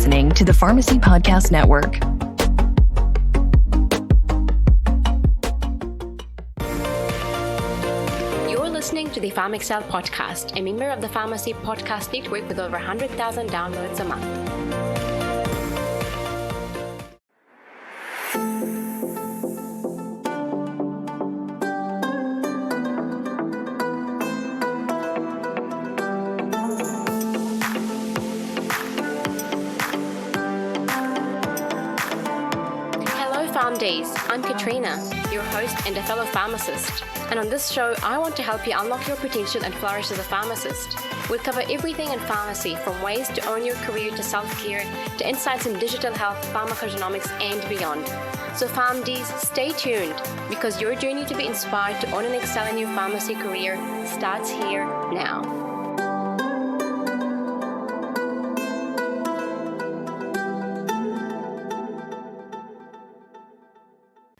listening to the Pharmacy Podcast Network. You're listening to the PharmXcel Podcast, a member of the Pharmacy Podcast Network with over 100,000 downloads a month. I'm Katrina, your host and a fellow pharmacist, and on this show I want to help you unlock your potential and flourish as a pharmacist. We cover everything in pharmacy, from ways to own your career to self-care, to insights in digital health, pharmacogenomics and beyond. So PharmDs, stay tuned, because your journey to be inspired to own and excel in your pharmacy career starts here now.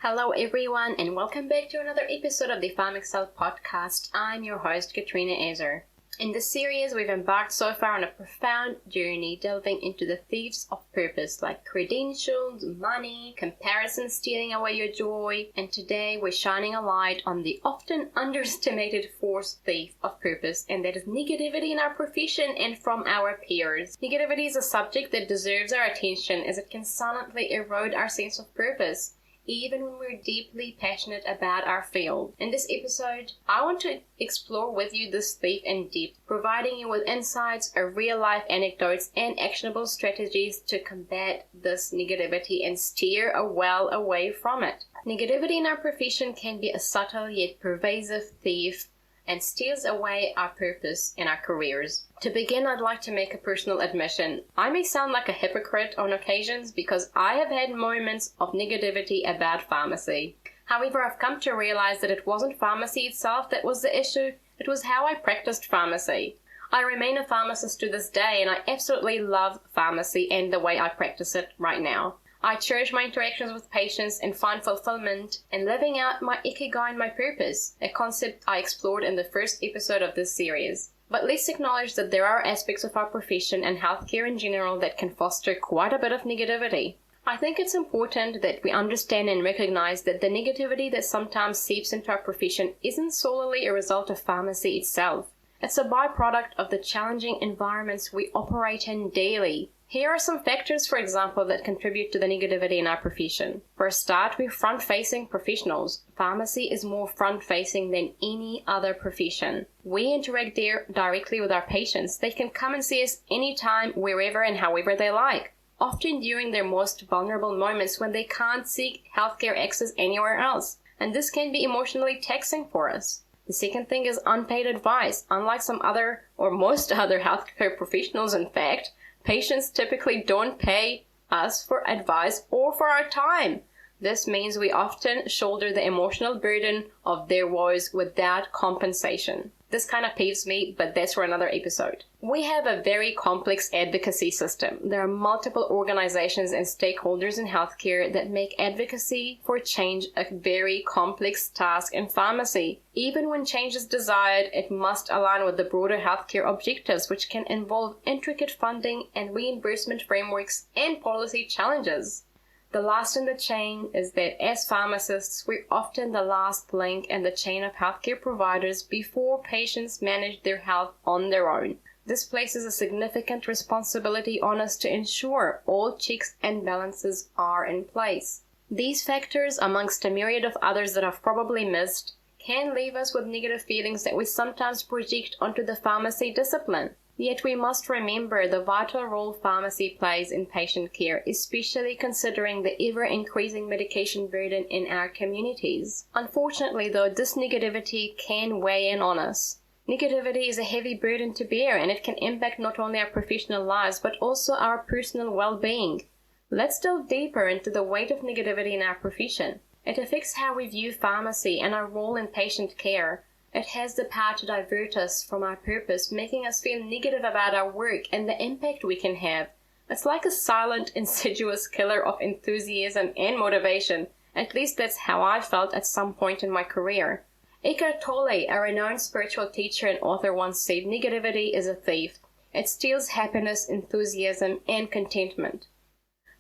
Hello everyone, and welcome back to another episode of the PharmXcel Podcast. I'm your host, Katrina Ezer. In this series, we've embarked so far on a profound journey delving into the thieves of purpose, like credentials, money, comparison stealing away your joy, and today we're shining a light on the often underestimated fourth thief of purpose, and that is negativity in our profession and from our peers. Negativity is a subject that deserves our attention, as it can silently erode our sense of purpose, even when we're deeply passionate about our field. In this episode, I want to explore with you this thief in depth, providing you with insights, real-life anecdotes, and actionable strategies to combat this negativity and steer well away from it. Negativity in our profession can be a subtle yet pervasive thief and steals away our purpose in our careers. To begin, I'd like to make a personal admission. I may sound like a hypocrite on occasions because I have had moments of negativity about pharmacy. However, I've come to realize that it wasn't pharmacy itself that was the issue, it was how I practiced pharmacy. I remain a pharmacist to this day, and I absolutely love pharmacy and the way I practice it right now. I cherish my interactions with patients and find fulfillment in living out my ikigai and my purpose, a concept I explored in the first episode of this series. But let's acknowledge that there are aspects of our profession and healthcare in general that can foster quite a bit of negativity. I think it's important that we understand and recognize that the negativity that sometimes seeps into our profession isn't solely a result of pharmacy itself. It's a byproduct of the challenging environments we operate in daily. Here are some factors, for example, that contribute to the negativity in our profession. For a start, we're front-facing professionals. Pharmacy is more front-facing than any other profession. We interact there directly with our patients. They can come and see us anytime, wherever and however they like, often during their most vulnerable moments when they can't seek healthcare access anywhere else. And this can be emotionally taxing for us. The second thing is unpaid advice. Unlike some other, or most other healthcare professionals, in fact, patients typically don't pay us for advice or for our time. This means we often shoulder the emotional burden of their woes without compensation. This kind of peeves me, but that's for another episode. We have a very complex advocacy system. There are multiple organizations and stakeholders in healthcare that make advocacy for change a very complex task in pharmacy. Even when change is desired, it must align with the broader healthcare objectives, which can involve intricate funding and reimbursement frameworks and policy challenges. The last in the chain is that as pharmacists, we're often the last link in the chain of healthcare providers before patients manage their health on their own. This places a significant responsibility on us to ensure all checks and balances are in place. These factors, amongst a myriad of others that I've probably missed, can leave us with negative feelings that we sometimes project onto the pharmacy discipline. Yet we must remember the vital role pharmacy plays in patient care, especially considering the ever-increasing medication burden in our communities. Unfortunately, though, this negativity can weigh in on us. Negativity is a heavy burden to bear, and it can impact not only our professional lives, but also our personal well-being. Let's delve deeper into the weight of negativity in our profession. It affects how we view pharmacy and our role in patient care. It has the power to divert us from our purpose, making us feel negative about our work and the impact we can have. It's like a silent, insidious killer of enthusiasm and motivation. At least that's how I felt at some point in my career. Eckhart Tolle, a renowned spiritual teacher and author, once said, "Negativity is a thief. It steals happiness, enthusiasm, and contentment.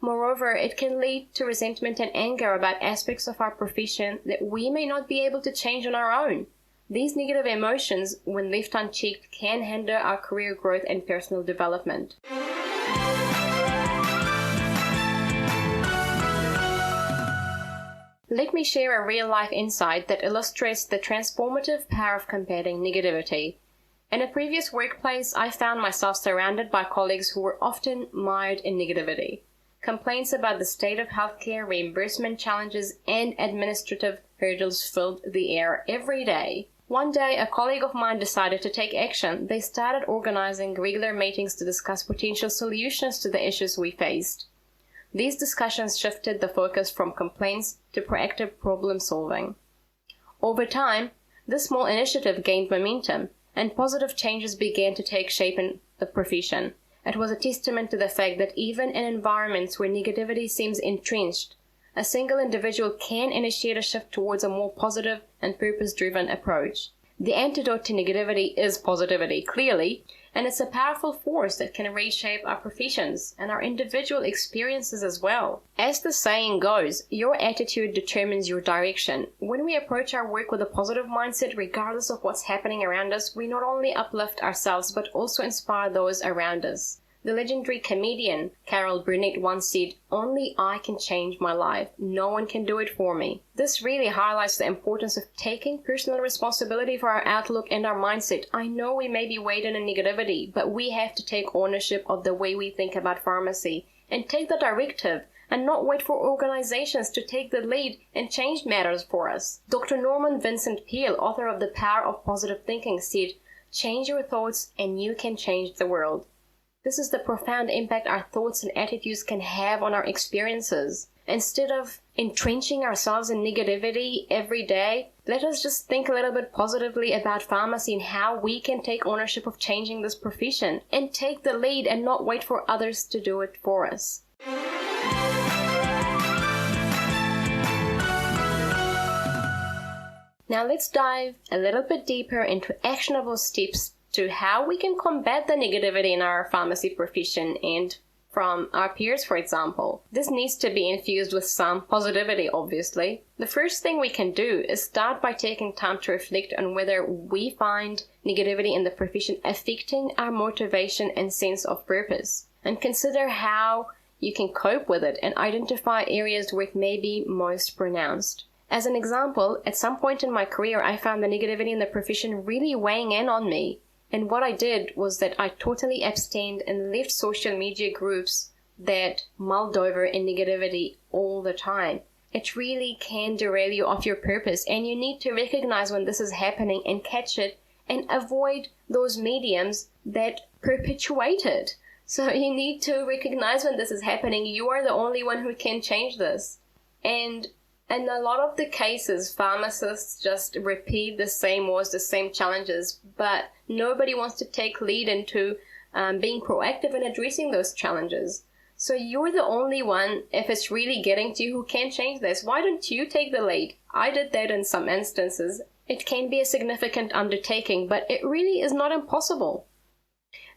Moreover, it can lead to resentment and anger about aspects of our profession that we may not be able to change on our own. These negative emotions, when left unchecked, can hinder our career growth and personal development. Let me share a real-life insight that illustrates the transformative power of combating negativity. In a previous workplace, I found myself surrounded by colleagues who were often mired in negativity. Complaints about the state of healthcare, reimbursement challenges, and administrative hurdles filled the air every day. One day, a colleague of mine decided to take action. They started organizing regular meetings to discuss potential solutions to the issues we faced. These discussions shifted the focus from complaints to proactive problem solving. Over time, this small initiative gained momentum, and positive changes began to take shape in the profession. It was a testament to the fact that even in environments where negativity seems entrenched, a single individual can initiate a shift towards a more positive and purpose-driven approach. The antidote to negativity is positivity, clearly, and it's a powerful force that can reshape our professions and our individual experiences as well. As the saying goes, your attitude determines your direction. When we approach our work with a positive mindset, regardless of what's happening around us, we not only uplift ourselves but also inspire those around us. The legendary comedian Carol Burnett once said, "Only I can change my life. No one can do it for me." This really highlights the importance of taking personal responsibility for our outlook and our mindset. I know we may be weighed in negativity, but we have to take ownership of the way we think about pharmacy and take the directive and not wait for organizations to take the lead and change matters for us. Dr. Norman Vincent Peale, author of The Power of Positive Thinking, said, "Change your thoughts and you can change the world." This is the profound impact our thoughts and attitudes can have on our experiences. Instead of entrenching ourselves in negativity every day, let us just think a little bit positively about pharmacy and how we can take ownership of changing this profession and take the lead and not wait for others to do it for us. Now let's dive a little bit deeper into actionable steps to how we can combat the negativity in our pharmacy profession and from our peers, for example. This needs to be infused with some positivity, obviously. The first thing we can do is start by taking time to reflect on whether we find negativity in the profession affecting our motivation and sense of purpose, and consider how you can cope with it and identify areas where it may be most pronounced. As an example, at some point in my career, I found the negativity in the profession really weighing in on me. And what I did was that I totally abstained and left social media groups that mulled over in negativity all the time. It really can derail you off your purpose, and you need to recognize when this is happening and catch it and avoid those mediums that perpetuate it. So you need to recognize when this is happening. You are the only one who can change this. And in a lot of the cases, pharmacists just repeat the same wars, the same challenges, but nobody wants to take lead into being proactive in addressing those challenges. So you're the only one, if it's really getting to you, who can change this. Why don't you take the lead? I did that in some instances. It can be a significant undertaking, but it really is not impossible.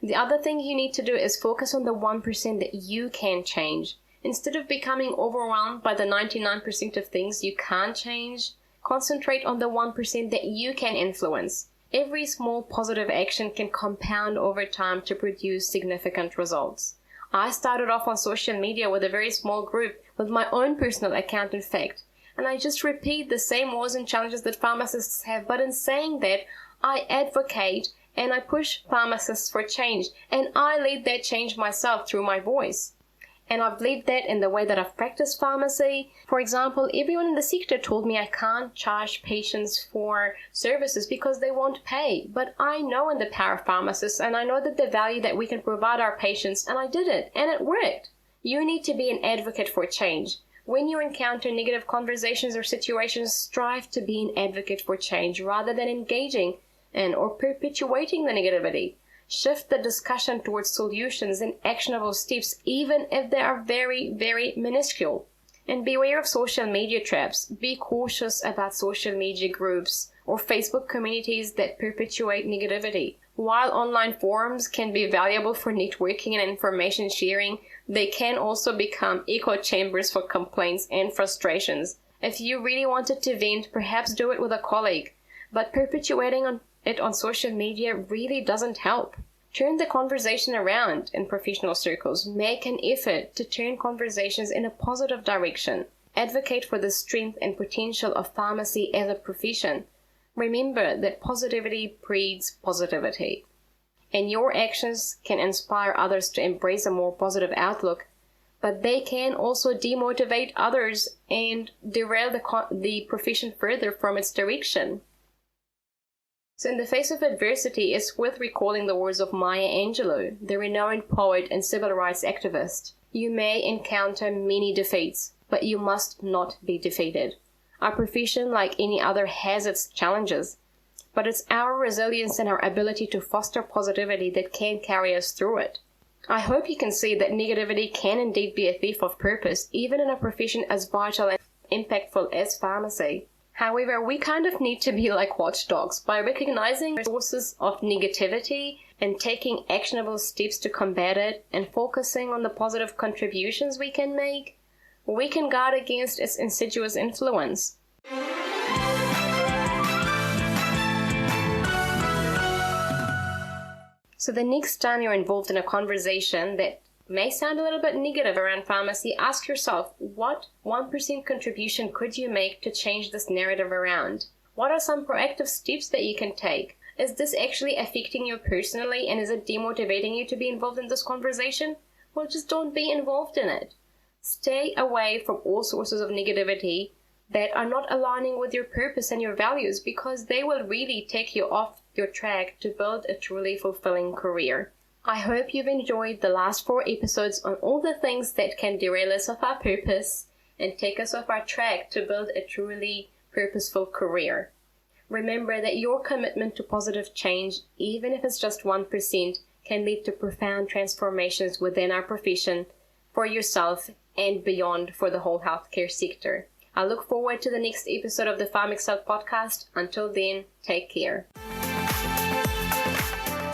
The other thing you need to do is focus on the 1% that you can change. Instead of becoming overwhelmed by the 99% of things you can't change, concentrate on the 1% that you can influence. Every small positive action can compound over time to produce significant results. I started off on social media with a very small group, with my own personal account in fact, and I just repeat the same woes and challenges that pharmacists have, but in saying that, I advocate and I push pharmacists for change, and I lead that change myself through my voice. And I've led that in the way that I've practiced pharmacy. For example, everyone in the sector told me I can't charge patients for services because they won't pay. But I know in the power of pharmacists, and I know that the value that we can provide our patients, and I did it, and it worked. You need to be an advocate for change. When you encounter negative conversations or situations, strive to be an advocate for change rather than engaging in or perpetuating the negativity. Shift the discussion towards solutions and actionable steps, even if they are very, very minuscule. And beware of social media traps. Be cautious about social media groups or Facebook communities that perpetuate negativity. While online forums can be valuable for networking and information sharing, they can also become echo chambers for complaints and frustrations. If you really wanted to vent, perhaps do it with a colleague, but perpetuating it on social media really doesn't help. Turn the conversation around in professional circles. Make an effort to turn conversations in a positive direction. Advocate for the strength and potential of pharmacy as a profession. Remember that positivity breeds positivity, and your actions can inspire others to embrace a more positive outlook, but they can also demotivate others and derail the profession further from its direction. So in the face of adversity, it's worth recalling the words of Maya Angelou, the renowned poet and civil rights activist. You may encounter many defeats, but you must not be defeated. Our profession, like any other, has its challenges, but it's our resilience and our ability to foster positivity that can carry us through it. I hope you can see that negativity can indeed be a thief of purpose, even in a profession as vital and impactful as pharmacy. However, we kind of need to be like watchdogs by recognizing sources of negativity and taking actionable steps to combat it and focusing on the positive contributions we can make. We can guard against its insidious influence. So the next time you're involved in a conversation that may sound a little bit negative around pharmacy, ask yourself, what 1% contribution could you make to change this narrative around? What are some proactive steps that you can take? Is this actually affecting you personally, and is it demotivating you to be involved in this conversation? Well, just don't be involved in it. Stay away from all sources of negativity that are not aligning with your purpose and your values, because they will really take you off your track to build a truly fulfilling career. I hope you've enjoyed the last 4 episodes on all the things that can derail us of our purpose and take us off our track to build a truly purposeful career. Remember that your commitment to positive change, even if it's just 1%, can lead to profound transformations within our profession, for yourself, and beyond for the whole healthcare sector. I look forward to the next episode of the PharmXcel Podcast. Until then, take care.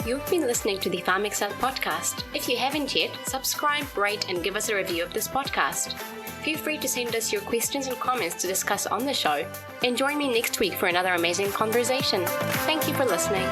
You've been listening to the PharmXcel Podcast. If you haven't yet, subscribe, rate, and give us a review of this podcast. Feel free to send us your questions and comments to discuss on the show, and join me next week for another amazing conversation. Thank you for listening.